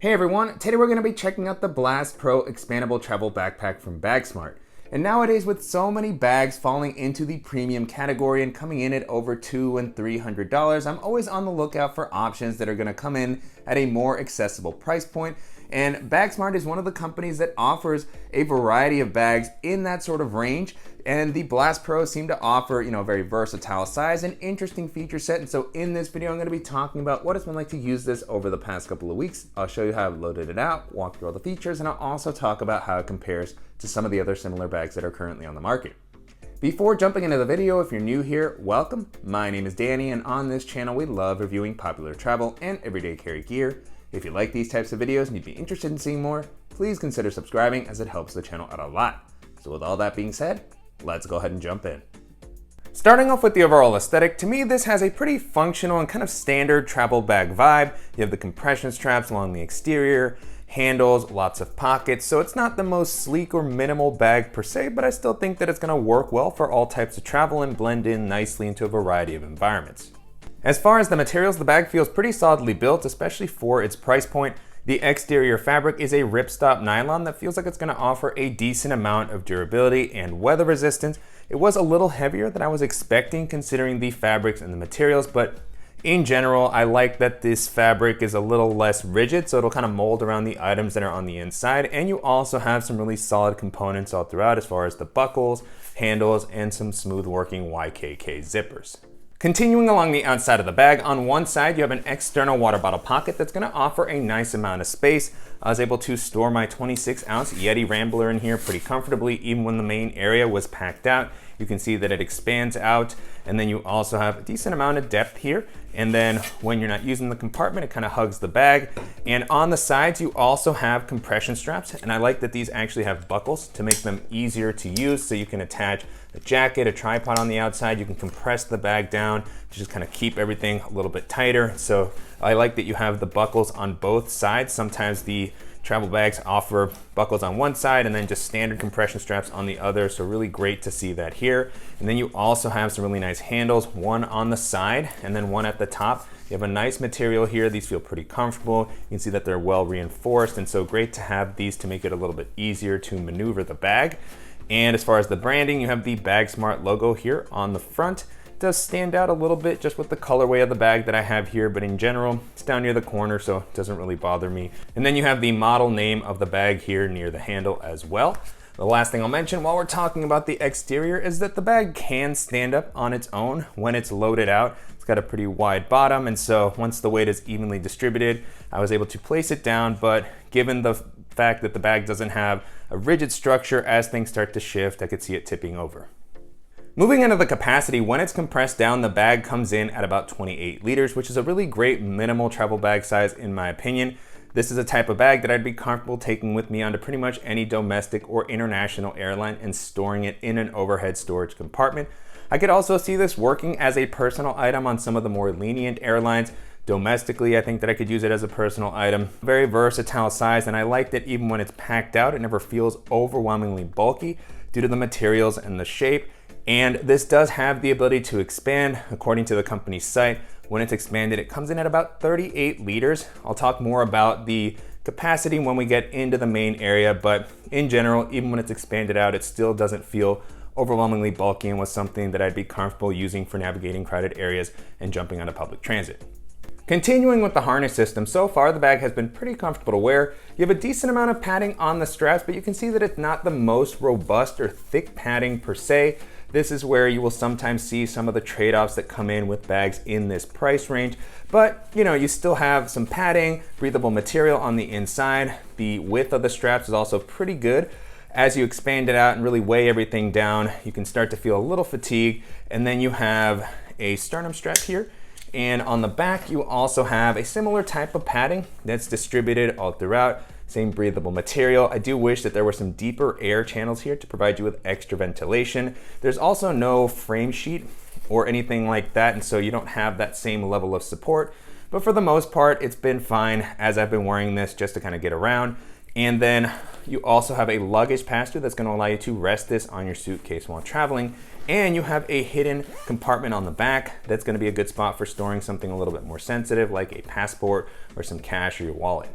Hey everyone, today we're going to be checking out the Blast Pro expandable travel backpack from Bagsmart. And nowadays with so many bags falling into the premium category and coming in at over $200 and $300, I'm always on the lookout for options that are going to come in at a more accessible price point. And Bagsmart is one of the companies that offers a variety of bags in that sort of range. And the Blast Pro seem to offer, a very versatile size and interesting feature set. And so in this video, I'm going to be talking about what it's been like to use this over the past couple of weeks. I'll show you how I've loaded it out, walk through all the features, and I'll also talk about how it compares to some of the other similar bags that are currently on the market. Before jumping into the video, if you're new here, welcome. My name is Danny, and on this channel, we love reviewing popular travel and everyday carry gear. If you like these types of videos and you'd be interested in seeing more, please consider subscribing as it helps the channel out a lot. So with all that being said, let's go ahead and jump in. Starting off with the overall aesthetic, to me this has a pretty functional and kind of standard travel bag vibe. You have the compression straps along the exterior, handles, lots of pockets, so it's not the most sleek or minimal bag per se, but I still think that it's going to work well for all types of travel and blend in nicely into a variety of environments. As far as the materials, the bag feels pretty solidly built, especially for its price point. The exterior fabric is a ripstop nylon that feels like it's going to offer a decent amount of durability and weather resistance. It was a little heavier than I was expecting considering the fabrics and the materials, but in general, I like that this fabric is a little less rigid, so it'll kind of mold around the items that are on the inside. And you also have some really solid components all throughout as far as the buckles, handles, and some smooth working YKK zippers. Continuing along the outside of the bag, on one side you have an external water bottle pocket that's going to offer a nice amount of space. I was able to store my 26-ounce Yeti Rambler in here pretty comfortably, even when the main area was packed out. You can see that it expands out, and then you also have a decent amount of depth here. And then when you're not using the compartment, it kind of hugs the bag. And on the sides, you also have compression straps. And I like that these actually have buckles to make them easier to use. So you can attach a jacket, a tripod on the outside. You can compress the bag down to just kind of keep everything a little bit tighter. So I like that you have the buckles on both sides. Sometimes the travel bags offer buckles on one side and then just standard compression straps on the other, so really great to see that here. And then you also have some really nice handles, one on the side and then one at the top. You have a nice material here. These feel pretty comfortable. You can see that they're well reinforced, and so great to have these to make it a little bit easier to maneuver the bag. And as far as the branding, you have the Bagsmart logo here on the front. It does stand out a little bit just with the colorway of the bag that I have here, but in general, it's down near the corner, so it doesn't really bother me. And then you have the model name of the bag here near the handle as well. The last thing I'll mention while we're talking about the exterior is that the bag can stand up on its own when it's loaded out. It's got a pretty wide bottom, and so once the weight is evenly distributed, I was able to place it down, but given the fact that the bag doesn't have a rigid structure, as things start to shift, I could see it tipping over. Moving into the capacity, when it's compressed down, the bag comes in at about 28 liters, which is a really great minimal travel bag size in my opinion. This is a type of bag that I'd be comfortable taking with me onto pretty much any domestic or international airline and storing it in an overhead storage compartment. I could also see this working as a personal item on some of the more lenient airlines. Domestically, I think that I could use it as a personal item. Very versatile size, and I like that even when it's packed out, it never feels overwhelmingly bulky due to the materials and the shape. And this does have the ability to expand. According to the company's site, when it's expanded, it comes in at about 38 liters. I'll talk more about the capacity when we get into the main area, but in general, even when it's expanded out, it still doesn't feel overwhelmingly bulky and was something that I'd be comfortable using for navigating crowded areas and jumping onto public transit. Continuing with the harness system, so far the bag has been pretty comfortable to wear. You have a decent amount of padding on the straps, but you can see that it's not the most robust or thick padding per se. This is where you will sometimes see some of the trade-offs that come in with bags in this price range. But you still have some padding, breathable material on the inside. The width of the straps is also pretty good. As you expand it out and really weigh everything down, you can start to feel a little fatigue. And then you have a sternum strap here. And on the back, you also have a similar type of padding that's distributed all throughout. Same breathable material. I do wish that there were some deeper air channels here to provide you with extra ventilation. There's also no frame sheet or anything like that, and so you don't have that same level of support. But for the most part, it's been fine as I've been wearing this just to kind of get around. And then you also have a luggage pass-through that's going to allow you to rest this on your suitcase while traveling. And you have a hidden compartment on the back that's going to be a good spot for storing something a little bit more sensitive like a passport or some cash or your wallet.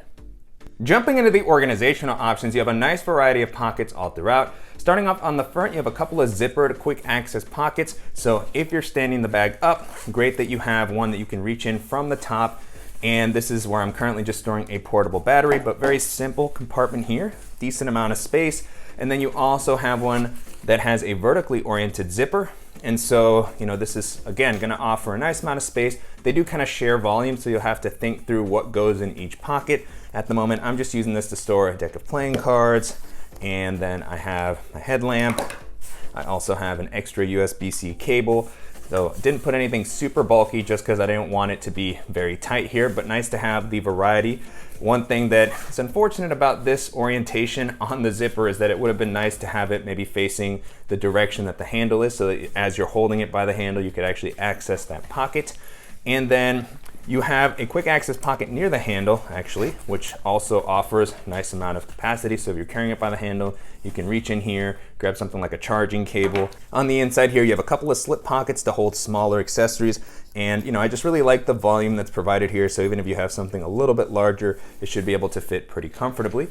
Jumping into the organizational options, you have a nice variety of pockets all throughout. Starting off on the front, you have a couple of zippered quick access pockets. So if you're standing the bag up, great that you have one that you can reach in from the top. And this is where I'm currently just storing a portable battery, but very simple compartment here, decent amount of space. And then you also have one that has a vertically oriented zipper. And so, this is, again, gonna offer a nice amount of space. They do kind of share volume, so you'll have to think through what goes in each pocket. At the moment, I'm just using this to store a deck of playing cards, and then I have my headlamp. I also have an extra USB-C cable. So didn't put anything super bulky just because I didn't want it to be very tight here, but nice to have the variety. One thing that is unfortunate about this orientation on the zipper is that it would have been nice to have it maybe facing the direction that the handle is, so that as you're holding it by the handle, you could actually access that pocket. And then you have a quick access pocket near the handle, actually, which also offers a nice amount of capacity. So if you're carrying it by the handle, you can reach in here, grab something like a charging cable. On the inside here, you have a couple of slip pockets to hold smaller accessories. And I just really like the volume that's provided here. So even if you have something a little bit larger, it should be able to fit pretty comfortably.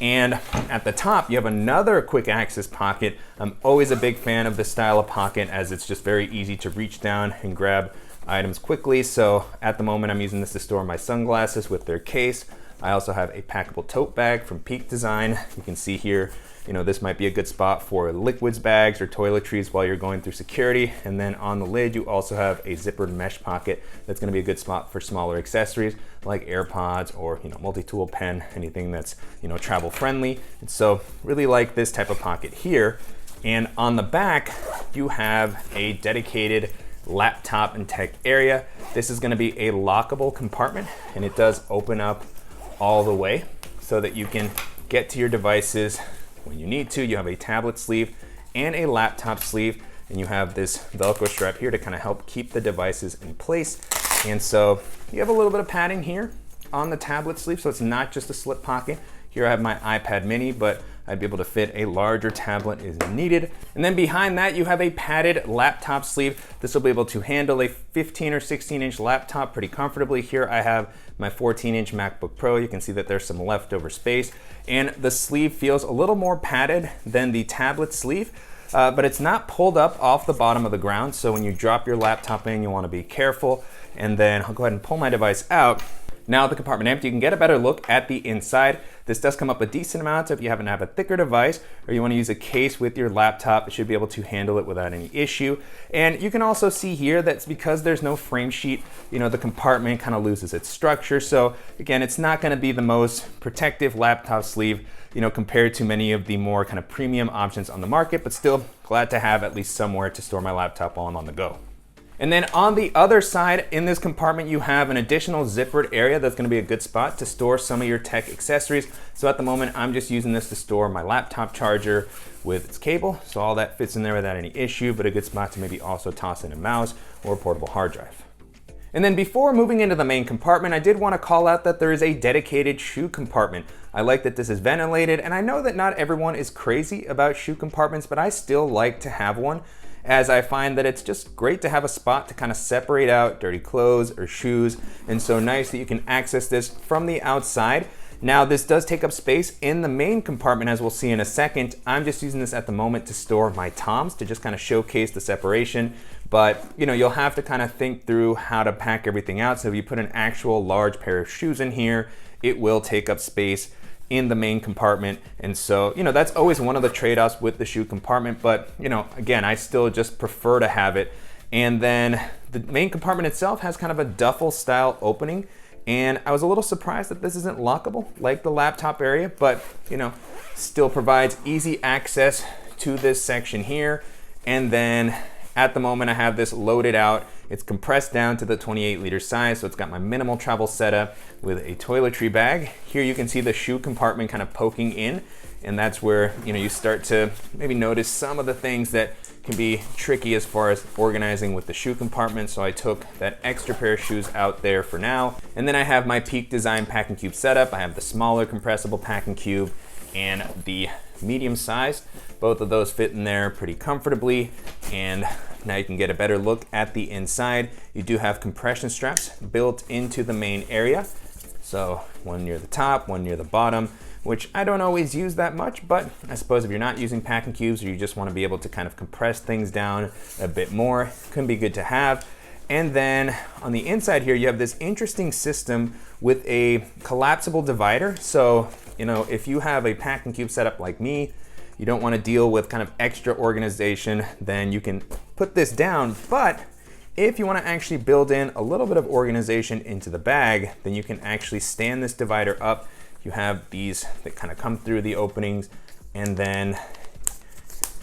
And at the top, you have another quick access pocket. I'm always a big fan of this style of pocket, as it's just very easy to reach down and grab items quickly. So at the moment, I'm using this to store my sunglasses with their case. I also have a packable tote bag from Peak Design. You can see here, this might be a good spot for liquids bags or toiletries while you're going through security. And then on the lid, you also have a zippered mesh pocket that's gonna be a good spot for smaller accessories like AirPods or multi-tool pen, anything that's travel friendly. And so really like this type of pocket here. And on the back, you have a dedicated laptop and tech area. This is going to be a lockable compartment, and it does open up all the way so that you can get to your devices when you need to. You have a tablet sleeve and a laptop sleeve, and you have this Velcro strap here to kind of help keep the devices in place. And so you have a little bit of padding here on the tablet sleeve, so it's not just a slip pocket. Here I have my iPad mini, but I'd be able to fit a larger tablet as needed. And then behind that, you have a padded laptop sleeve. This will be able to handle a 15 or 16 inch laptop pretty comfortably. Here I have my 14-inch MacBook Pro. You can see that there's some leftover space. And the sleeve feels a little more padded than the tablet sleeve, but it's not pulled up off the bottom of the ground. So when you drop your laptop in, you wanna be careful. And then I'll go ahead and pull my device out. Now with the compartment empty, you can get a better look at the inside. This does come up a decent amount, so if you happen to have a thicker device or you want to use a case with your laptop, it should be able to handle it without any issue. And you can also see here that's because there's no frame sheet, the compartment kind of loses its structure. So again, it's not going to be the most protective laptop sleeve, compared to many of the more kind of premium options on the market, but still glad to have at least somewhere to store my laptop while I'm on the go. And then on the other side in this compartment, you have an additional zippered area that's gonna be a good spot to store some of your tech accessories. So at the moment, I'm just using this to store my laptop charger with its cable. So all that fits in there without any issue, but a good spot to maybe also toss in a mouse or a portable hard drive. And then before moving into the main compartment, I did want to call out that there is a dedicated shoe compartment. I like that this is ventilated, and I know that not everyone is crazy about shoe compartments, but I still like to have one, as I find that it's just great to have a spot to kind of separate out dirty clothes or shoes. And so nice that you can access this from the outside. Now this does take up space in the main compartment, as we'll see in a second. I'm just using this at the moment to store my Toms to just kind of showcase the separation. But you'll have to kind of think through how to pack everything out. So if you put an actual large pair of shoes in here, it will take up space in the main compartment. And so, that's always one of the trade-offs with the shoe compartment. But, again, I still just prefer to have it. And then the main compartment itself has kind of a duffel style opening. And I was a little surprised that this isn't lockable like the laptop area, but still provides easy access to this section here. And then at the moment, I have this loaded out. It's compressed down to the 28-liter size, so it's got my minimal travel setup with a toiletry bag. Here you can see the shoe compartment kind of poking in, and that's where you start to maybe notice some of the things that can be tricky as far as organizing with the shoe compartment. So I took that extra pair of shoes out there for now. And then I have my Peak Design packing cube setup. I have the smaller compressible packing cube and the medium size. Both of those fit in there pretty comfortably. And now you can get a better look at the inside. You do have compression straps built into the main area. So one near the top, one near the bottom, which I don't always use that much, but I suppose if you're not using packing cubes or you just want to be able to kind of compress things down a bit more, it can be good to have. And then on the inside here, you have this interesting system with a collapsible divider. So, you know, if you have a packing cube setup like me, you don't want to deal with kind of extra organization, then you can put this down. But if you want to actually build in a little bit of organization into the bag, then you can actually stand this divider up. You have these that kind of come through the openings, and then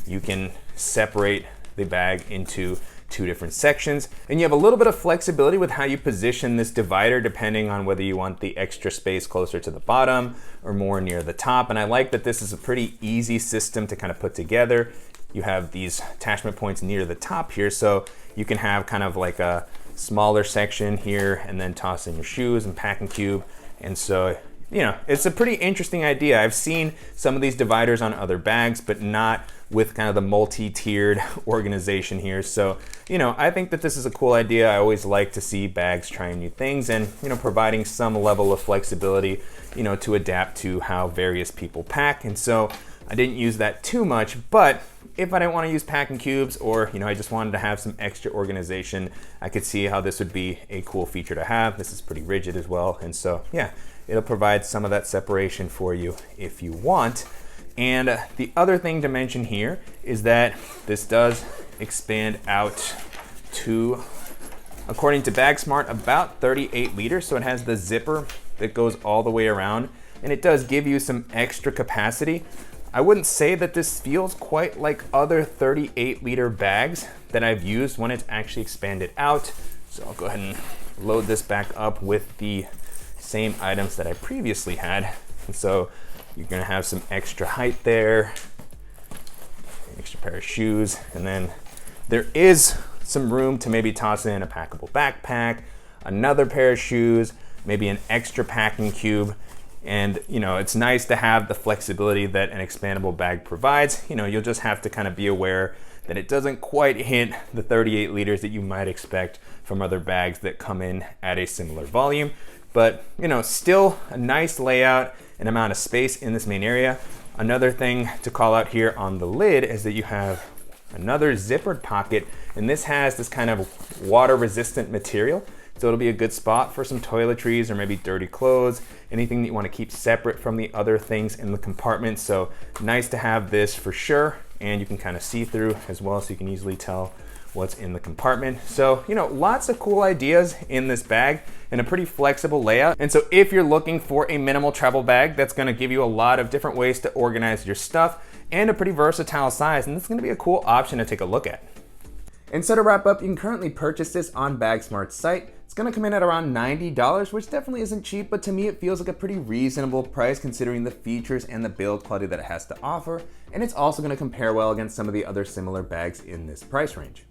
you can separate the bag into two different sections. And you have a little bit of flexibility with how you position this divider depending on whether you want the extra space closer to the bottom or more near the top. And I like that this is a pretty easy system to kind of put together. You have these attachment points near the top here, so you can have kind of like a smaller section here and then toss in your shoes and packing cube. And so, you know, it's a pretty interesting idea. I've seen some of these dividers on other bags, but not with kind of the multi-tiered organization here. So, you know, I think that this is a cool idea. I always like to see bags trying new things and, you know, providing some level of flexibility, you know, to adapt to how various people pack. And so I didn't use that too much, but if I didn't want to use packing cubes, or, you know, I just wanted to have some extra organization, I could see how this would be a cool feature to have. This is pretty rigid as well. And so, yeah, it'll provide some of that separation for you if you want. And the other thing to mention here is that this does expand out to, according to Bagsmart, about 38 liters. So it has the zipper that goes all the way around, and it does give you some extra capacity. I wouldn't say that this feels quite like other 38 liter bags that I've used when it's actually expanded out. So I'll go ahead and load this back up with the same items that I previously had. And so you're gonna have some extra height there, extra pair of shoes, and then there is some room to maybe toss in a packable backpack, another pair of shoes, maybe an extra packing cube. And, you know, it's nice to have the flexibility that an expandable bag provides. You know, you'll just have to kind of be aware that it doesn't quite hit the 38 liters that you might expect from other bags that come in at a similar volume. But, you know, still a nice layout and amount of space in this main area. Another thing to call out here on the lid is that you have another zippered pocket, and this has this kind of water resistant material. So it'll be a good spot for some toiletries or maybe dirty clothes, anything that you want to keep separate from the other things in the compartment. So nice to have this for sure. And you can kind of see through as well, so you can easily tell what's in the compartment. So, you know, lots of cool ideas in this bag and a pretty flexible layout. And so if you're looking for a minimal travel bag that's going to give you a lot of different ways to organize your stuff and a pretty versatile size, and this is going to be a cool option to take a look at. And so to wrap up, you can currently purchase this on Bagsmart's site. It's gonna come in at around $90, which definitely isn't cheap, but to me it feels like a pretty reasonable price considering the features and the build quality that it has to offer. And it's also gonna compare well against some of the other similar bags in this price range.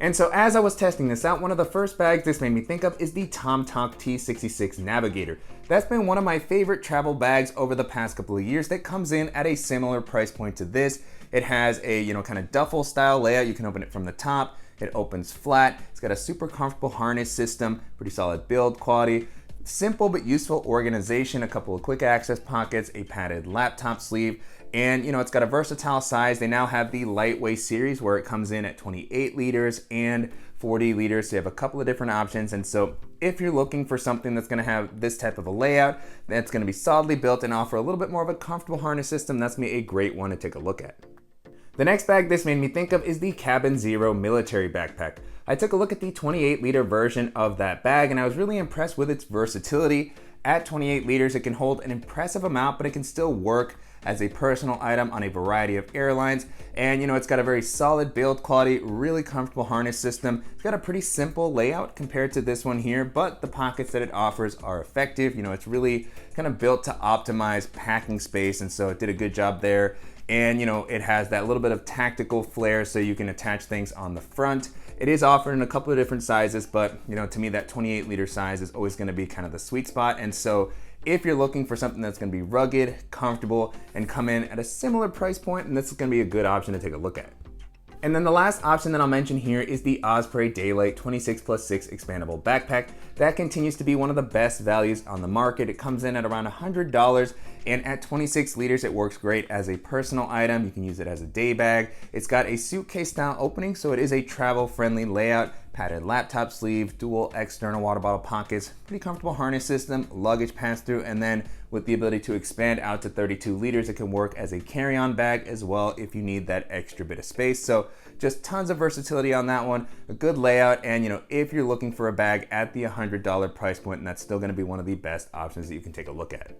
And so as I was testing this out, one of the first bags this made me think of is the TomTalk T66 Navigator. That's been one of my favorite travel bags over the past couple of years that comes in at a similar price point to this. It has a, you know, kind of duffel style layout. You can open it from the top. It opens flat. It's got a super comfortable harness system, pretty solid build quality, simple but useful organization, a couple of quick access pockets, a padded laptop sleeve, and, you know, it's got a versatile size. They now have the lightweight series where it comes in at 28 liters and 40 liters. So you have a couple of different options. And so if you're looking for something that's gonna have this type of a layout, that's gonna be solidly built and offer a little bit more of a comfortable harness system, that's gonna be a great one to take a look at. The next bag this made me think of is the Cabin Zero military backpack. I took a look at the 28 liter version of that bag and I was really impressed with its versatility. At 28 liters, it can hold an impressive amount, but it can still work as a personal item on a variety of airlines. And, you know, it's got a very solid build quality, really comfortable harness system. It's got a pretty simple layout compared to this one here, but the pockets that it offers are effective. You know, it's really kind of built to optimize packing space, and so it did a good job there. And, you know, it has that little bit of tactical flair so you can attach things on the front. It is offered in a couple of different sizes, but, you know, to me that 28 liter size is always gonna be kind of the sweet spot. And so if you're looking for something that's gonna be rugged, comfortable, and come in at a similar price point, and this is gonna be a good option to take a look at. And then the last option that I'll mention here is the Osprey Daylight 26+6 expandable backpack. That continues to be one of the best values on the market. It comes in at around $100, and at 26 liters, it works great as a personal item. You can use it as a day bag. It's got a suitcase style opening, so it is a travel friendly layout. Padded laptop sleeve, dual external water bottle pockets, pretty comfortable harness system, luggage pass through, and then with the ability to expand out to 32 liters, it can work as a carry-on bag as well if you need that extra bit of space. So just tons of versatility on that one, a good layout, and if you're looking for a bag at the $100 price point, and that's still gonna be one of the best options that you can take a look at.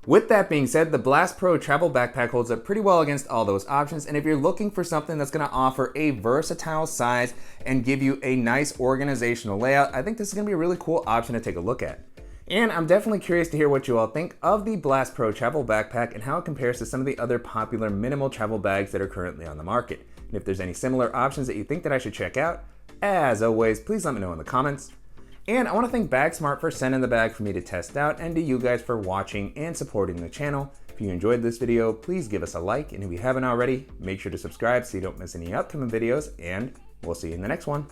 With that being said, the Blast Pro travel backpack holds up pretty well against all those options, and if you're looking for something that's gonna offer a versatile size and give you a nice organizational layout, I think this is gonna be a really cool option to take a look at. And I'm definitely curious to hear what you all think of the Blast Pro travel backpack and how it compares to some of the other popular minimal travel bags that are currently on the market. And if there's any similar options that you think that I should check out, as always, please let me know in the comments. And I want to thank Bagsmart for sending the bag for me to test out, and to you guys for watching and supporting the channel. If you enjoyed this video, please give us a like, and if you haven't already, make sure to subscribe so you don't miss any upcoming videos, and we'll see you in the next one.